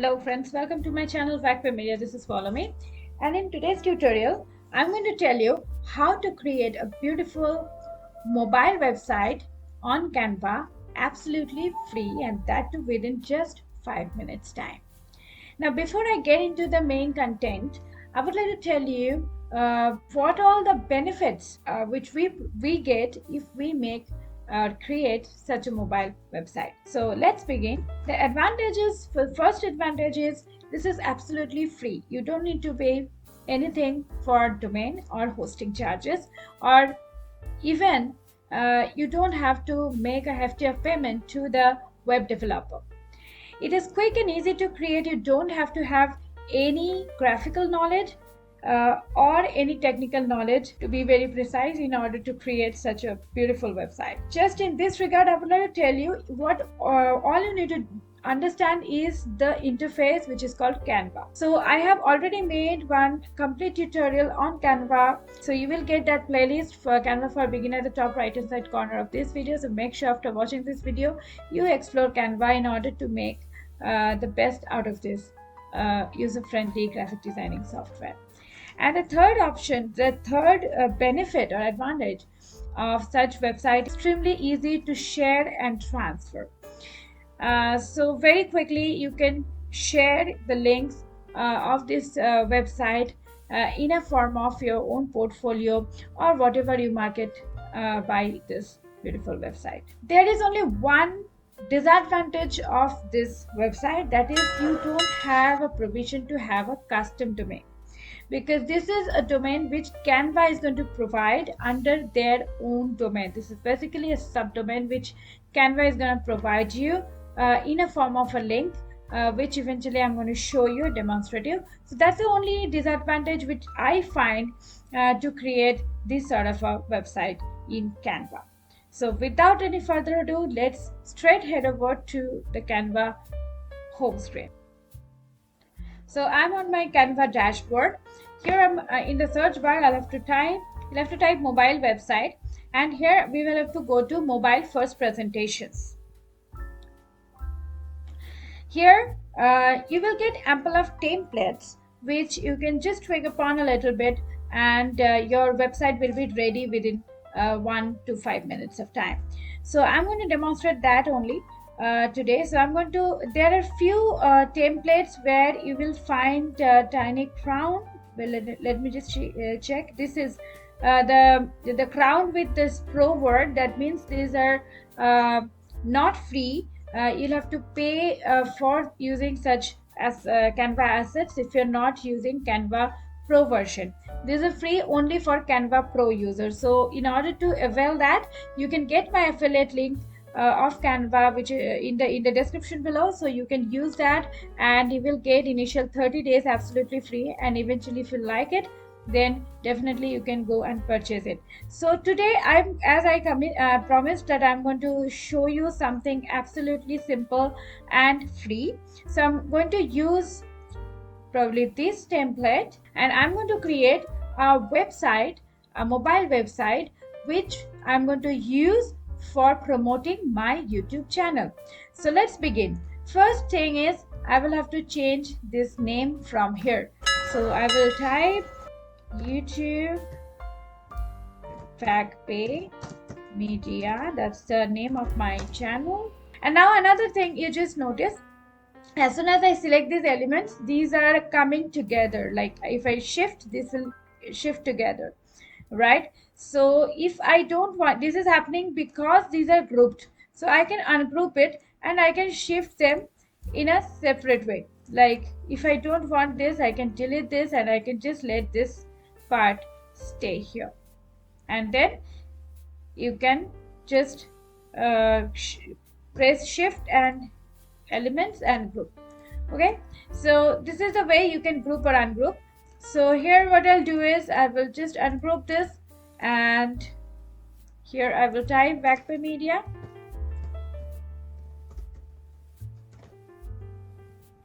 Hello friends, welcome to my channel Vacpay Media. This is Follow Me, and in today's tutorial I'm going to tell you how to create a beautiful mobile website on Canva absolutely free, and that too within just 5 minutes time. Now before I get into the main content, I would like to tell you what all the benefits which we get if we make create such a mobile website. So let's begin. The advantages, for first advantage is this is absolutely free. You don't need to pay anything for domain or hosting charges, or even you don't have to make a hefty of payment to the web developer. It is quick and easy to create. You don't have to have any graphical knowledge or any technical knowledge, to be very precise, in order to create such a beautiful website. Just in this regard, I would like to tell you what all you need to understand is the interface, which is called Canva. So I have already made one complete tutorial on Canva, so you will get that playlist for Canva for Beginner at the top right hand side corner of this video. So make sure after watching this video you explore Canva in order to make the best out of this user-friendly graphic designing software. And the third option, the third benefit or advantage of such website, extremely easy to share and transfer. So very quickly you can share the links of this website in a form of your own portfolio or whatever you market by this beautiful website. There is only one disadvantage of this website, that is you don't have a provision to have a custom domain, because this is a domain which Canva is going to provide under their own domain. This is basically a subdomain which Canva is going to provide you in a form of a link, which eventually I'm going to show you demonstrative. So that's the only disadvantage which I find to create this sort of a website in Canva. So without any further ado, let's straight head over to the Canva home screen. So I'm on my Canva dashboard. Here I'm in the search bar. You'll have to type mobile website, and here we will have to go to mobile first presentations. Here you will get ample of templates which you can just tweak upon a little bit, and your website will be ready within 1 to 5 minutes of time. So I'm going to demonstrate that only today. So I'm going to, there are few templates where you will find tiny crown. Well, let me just check. This is the crown with this pro word. That means these are not free. You'll have to pay for using such as Canva assets if you're not using Canva Pro version. This is free only for Canva Pro users. So in order to avail that, you can get my affiliate link of Canva, which in the description below. So you can use that, and you will get initial 30 days absolutely free, and eventually if you like it, then definitely you can go and purchase it. So today I'm, as I promised, that I'm going to show you something absolutely simple and free. So I'm going to use probably this template, and I'm going to create a website, a mobile website, which I'm going to use for promoting my YouTube channel. So let's begin. First thing is I will have to change this name from here. So I will type YouTube Vacpay Media. That's the name of my channel. And now another thing you just notice, as soon as I select these elements, these are coming together. Like if I shift, this will shift together, right? So if I don't want, this is happening because these are grouped. So I can ungroup it and I can shift them in a separate way. Like if I don't want this, I can delete this and I can just let this part stay here. And then you can just press shift and elements and group. Okay, so this is the way you can group or ungroup. So here what I'll do is I will just ungroup this, and here I will type Vacpay Media.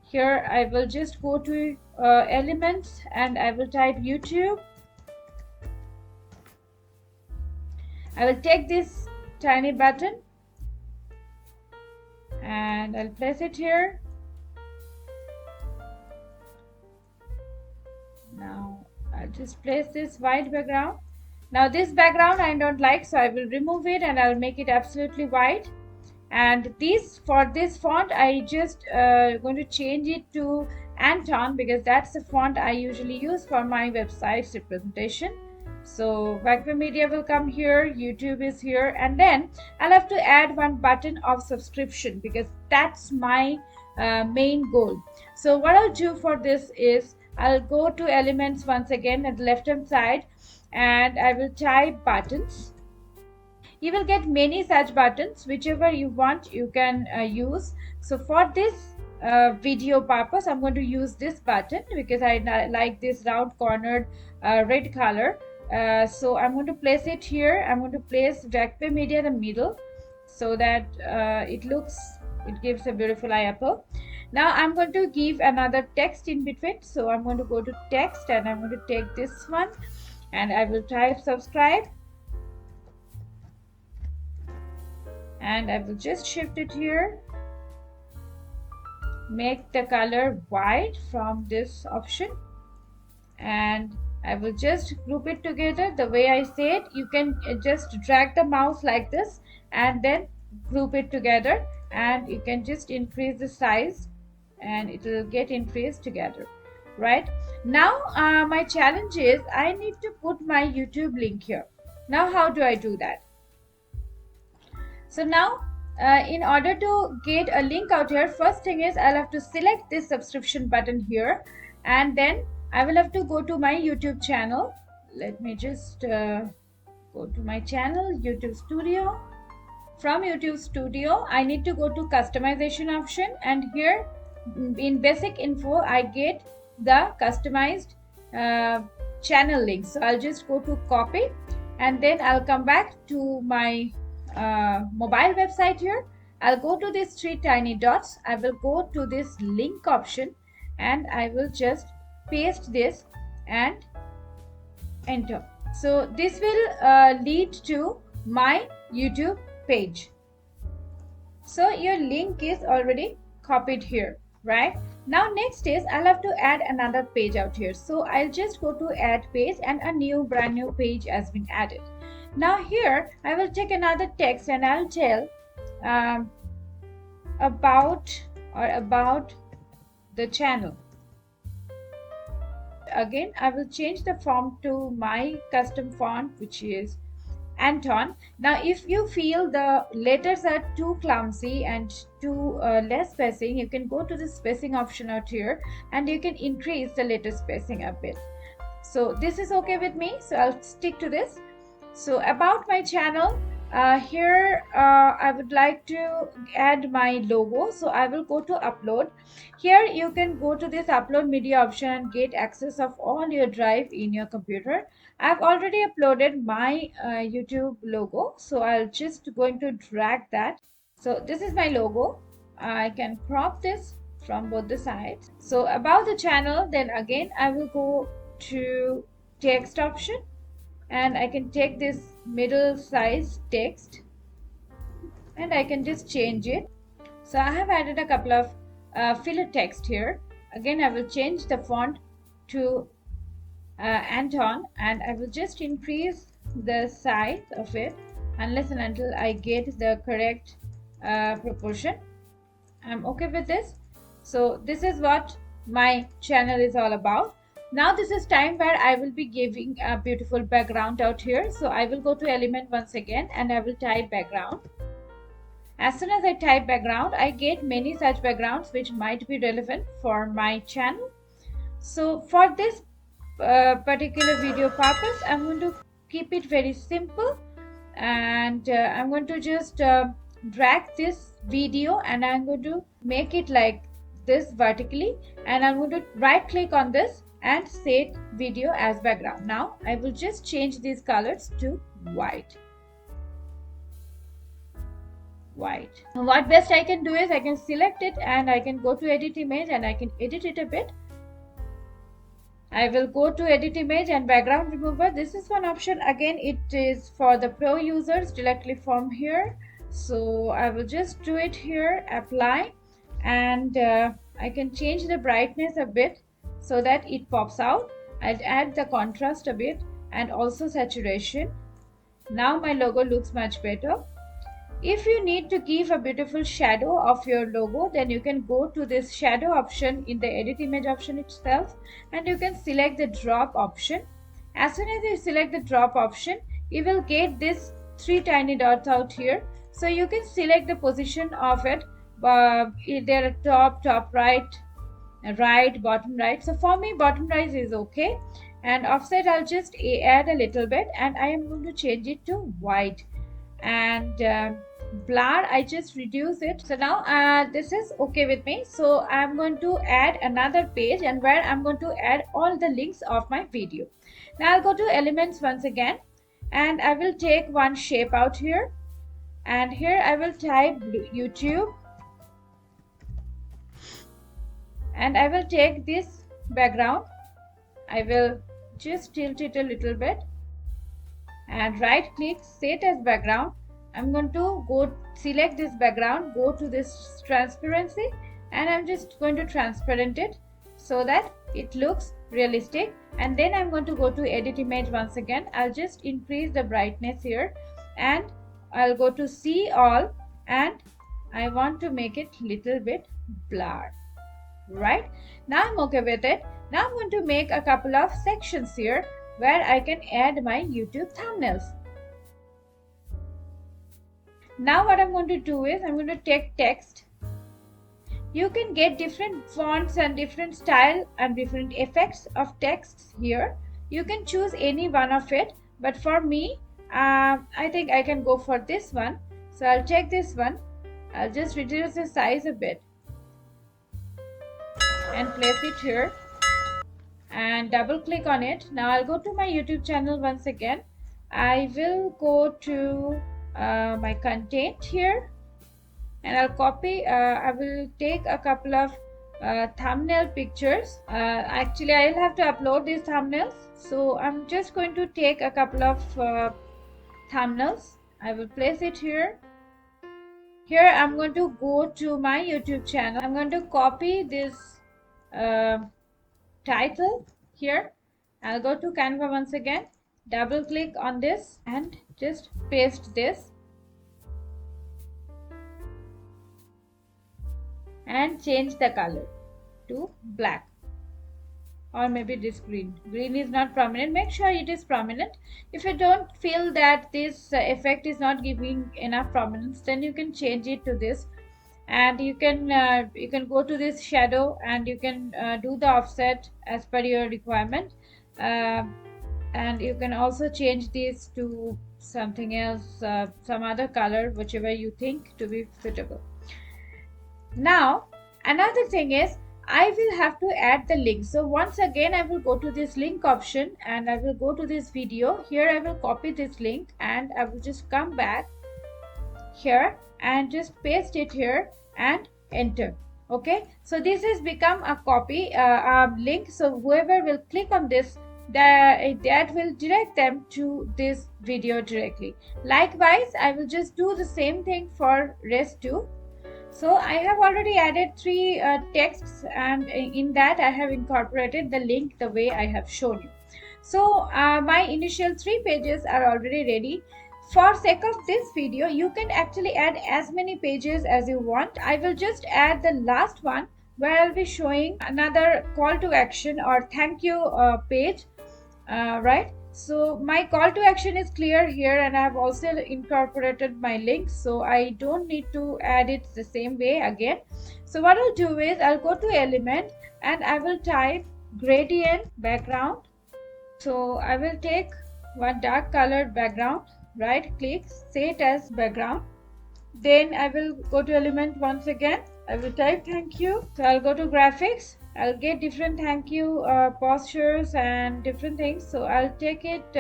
Here I will just go to elements and I will type YouTube. I will take this tiny button and I'll place it here. I'll just place this white background. Now this background I don't like, so I will remove it and I'll make it absolutely white. And for this font I just going to change it to Anton, because that's the font I usually use for my website's representation. So Vacway Media will come here, YouTube is here, and then I'll have to add one button of subscription, because that's my main goal. So what I'll do for this is I'll go to elements once again at the left hand side, and I will type buttons. You will get many such buttons, whichever you want you can use. So for this video purpose I'm going to use this button because I like this round cornered red color. So I'm going to place it here. I'm going to place Vacway Media in the middle so that it gives a beautiful eye apple. Now I'm going to give another text in between, so I'm going to go to text and I'm going to take this one and I will type subscribe, and I will just shift it here, make the color white from this option, and I will just group it together the way I said. You can just drag the mouse like this and then group it together, and you can just increase the size and it will get increased together. Right now my challenge is I need to put my YouTube link here. Now how do I do that? So now in order to get a link out here, first thing is I'll have to select this subscription button here, and then I will have to go to my YouTube channel. Let me just go to my channel, YouTube Studio. From YouTube Studio I need to go to customization option, and here in basic info I get the customized channel link. So I'll just go to copy, and then I'll come back to my mobile website here. I'll go to these three tiny dots. I will go to this link option and I will just paste this and enter. So this will lead to my YouTube page. So your link is already copied here, right? Now next is I'll have to add another page out here. So I'll just go to add page, and a brand new page has been added. Now here I will take another text and I'll tell about the channel. Again I will change the font to my custom font, which is Anton. Now if you feel the letters are too clumsy and too less spacing, you can go to the spacing option out here and you can increase the letter spacing a bit. So this is okay with me, so I'll stick to this. So about my channel, here I would like to add my logo. So I will go to upload. Here you can go to this upload media option and get access of all your drive in your computer. I've already uploaded my YouTube logo, so I'll just going to drag that. So this is my logo. I can crop this from both the sides. So about the channel, then again I will go to text option, and I can take this middle size text and I can just change it. So I have added a couple of filler text here. Again I will change the font to Anton, and I will just increase the size of it unless and until I get the correct proportion. I'm okay with this. So this is what my channel is all about. Now this is time where I will be giving a beautiful background out here. So I will go to element once again and I will type background. As soon as I type background, I get many such backgrounds which might be relevant for my channel. So for this particular video purpose, I'm going to keep it very simple, and I'm going to just drag this video and I'm going to make it like this vertically, and I'm going to right click on this and set video as background. Now I will just change these colors to white. What best I can do is I can select it and I can go to edit image and I can edit it a bit. I will go to edit image and background remover. This is one option. Again, it is for the pro users directly from here. So I will just do it here, apply, and I can change the brightness a bit so that it pops out. I'll add the contrast a bit and also saturation. Now my logo looks much better. If you need to give a beautiful shadow of your logo, then you can go to this shadow option in the edit image option itself, and you can select the drop option. As soon as you select the drop option, you will get this three tiny dots out here. So you can select the position of it. There are top right, bottom right. So for me, bottom right is okay. And offset, I'll just add a little bit, and I am going to change it to white. And blur, I just reduce it. So now this is okay with me. So I'm going to add another page, and where I'm going to add all the links of my video. Now I'll go to elements once again, and I will take one shape out here, and here I will type YouTube, and I will take this background. I will just tilt it a little bit and right click, set as background. I'm going to go select this background, go to this transparency, and I'm just going to transparent it so that it looks realistic. And then I'm going to go to edit image once again. I'll just increase the brightness here, and I'll go to see all, and I want to make it little bit blurred. Right now I'm okay with it. Now I'm going to make a couple of sections here where I can add my YouTube thumbnails. Now what I'm going to do is I'm going to take text. You can get different fonts and different style and different effects of texts here. You can choose any one of it, but for me I think I can go for this one. So I'll take this one. I'll just reduce the size a bit and place it here and double click on it. Now I'll go to my YouTube channel once again. I will go to my content here, and I'll copy. I will take a couple of thumbnail pictures. Actually, I'll have to upload these thumbnails, so I'm just going to take a couple of thumbnails. I will place it here. Here I'm going to go to my YouTube channel. I'm going to copy this title here. I'll go to Canva once again, double click on this and just paste this and change the color to black, or maybe this green is not prominent. Make sure it is prominent. If you don't feel that this effect is not giving enough prominence, then you can change it to this, and you can go to this shadow, and you can do the offset as per your requirement, and you can also change this to something else, some other color, whichever you think to be suitable. Now another thing is I will have to add the link. So once again I will go to this link option, and I will go to this video. Here I will copy this link, and I will just come back here and just paste it here and enter. Okay, so this has become a copy link. So whoever will click on this, that will direct them to this video directly. Likewise, I will just do the same thing for rest too. So I have already added three texts, and in that I have incorporated the link the way I have shown you. So my initial 3 pages are already ready. For sake of this video, you can actually add as many pages as you want. I will just add the last one where I'll be showing another call to action or thank you page, right? So my call to action is clear here, and I have also incorporated my link, so I don't need to add it the same way again. So what I'll do is I'll go to element, and I will type gradient background. So I will take one dark colored background, right click, set as background. Then I will go to element once again. I will type thank you. So I'll go to graphics. I'll get different thank you postures and different things. So I'll take it.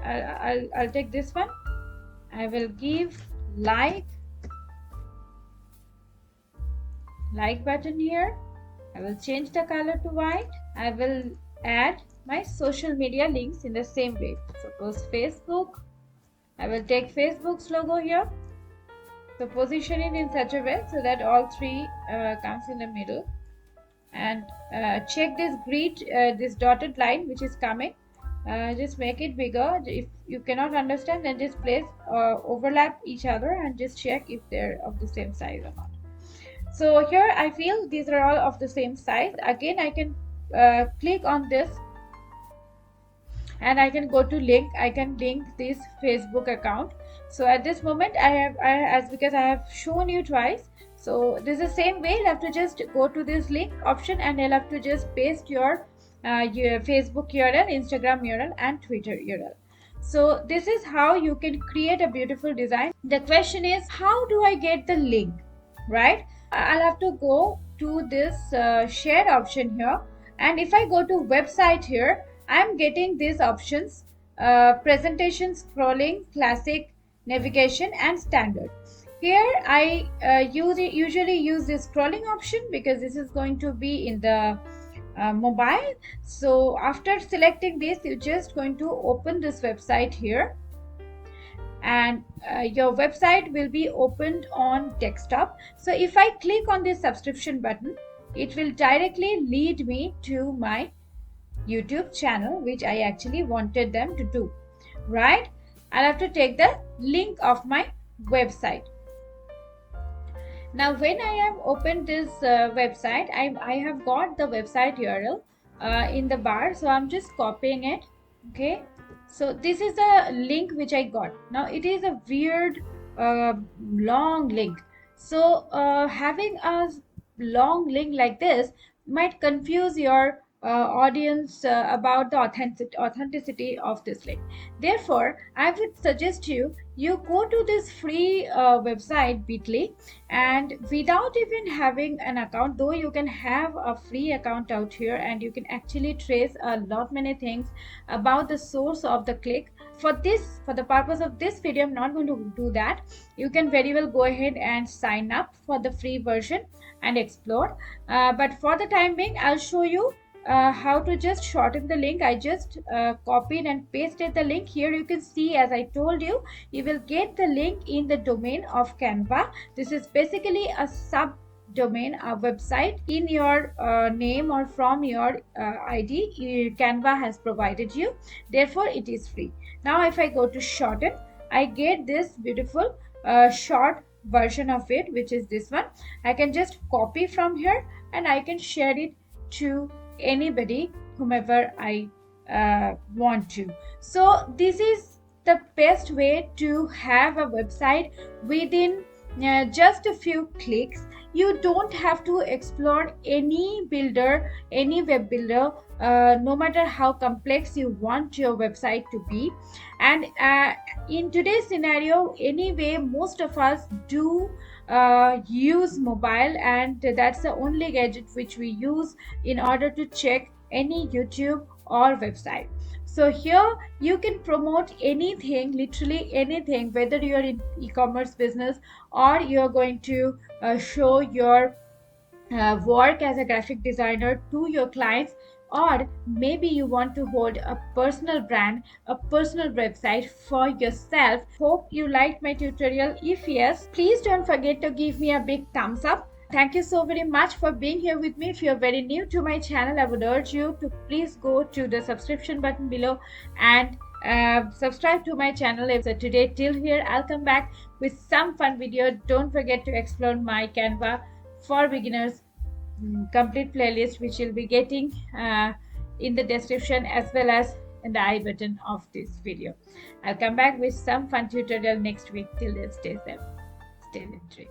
I'll take this one. I will give like button here. I will change the color to white. I will add my social media links in the same way. Suppose Facebook. I will take Facebook's logo here. So position it in such a way so that all three comes in the middle. and check this grid, this dotted line which is coming. Just make it bigger. If you cannot understand, then just place overlap each other and just check if they're of the same size or not. So here I feel these are all of the same size. Again, I can click on this and I can go to link. I can link this Facebook account. So at this moment as because I have shown you twice, so this is the same way. You'll have to just go to this link option and you'll have to just paste your Facebook URL, Instagram URL and Twitter URL. So this is how you can create a beautiful design. The question is, how do I get the link, right? I'll have to go to this share option here, and if I go to website here, I'm getting these options: presentation, scrolling, classic, navigation and standard. Here I usually use this scrolling option because this is going to be in the mobile. So after selecting this, you're just going to open this website here, and your website will be opened on desktop. So if I click on this subscription button, it will directly lead me to my YouTube channel, which I actually wanted them to do, right? I'll have to take the link of my website. Now when I have opened this website, I have got the website URL in the bar, so I'm just copying it. Okay, so this is a link which I got. Now it is a weird long link, so having a long link like this might confuse your audience about the authenticity of this link. Therefore, I would suggest you go to this free website Bitly, and without even having an account, though you can have a free account out here and you can actually trace a lot many things about the source of the click. For the purpose of this video, I'm not going to do that. You can very well go ahead and sign up for the free version and explore, but for the time being I'll show you how to just shorten the link. I just copied and pasted the link. Here you can see, as I told you, you will get the link in the domain of Canva. This is basically a subdomain, a website in your name or from your ID Canva has provided you. Therefore it is free. Now if I go to shorten, I get this beautiful short version of it, which is this one. I can just copy from here and I can share it to anybody, whomever I want to. So this is the best way to have a website within just a few clicks. You don't have to explore any builder, any web builder, no matter how complex you want your website to be. And in today's scenario anyway, most of us do use mobile, and that's the only gadget which we use in order to check any YouTube or website. So here you can promote anything, literally anything, whether you're in e-commerce business or you're going to show your work as a graphic designer to your clients, or maybe you want to hold a personal brand, a personal website for yourself. Hope you liked my tutorial. If yes, please don't forget to give me a big thumbs up. Thank you so very much for being here with me. If you're very new to my channel, I would urge you to please go to the subscription button below and subscribe to my channel. If so today till here, I'll come back with some fun video. Don't forget to explore my Canva for beginners complete playlist, which you'll be getting in the description as well as in the I button of this video. I'll come back with some fun tutorial next week. Till then, stay safe, stay in tree.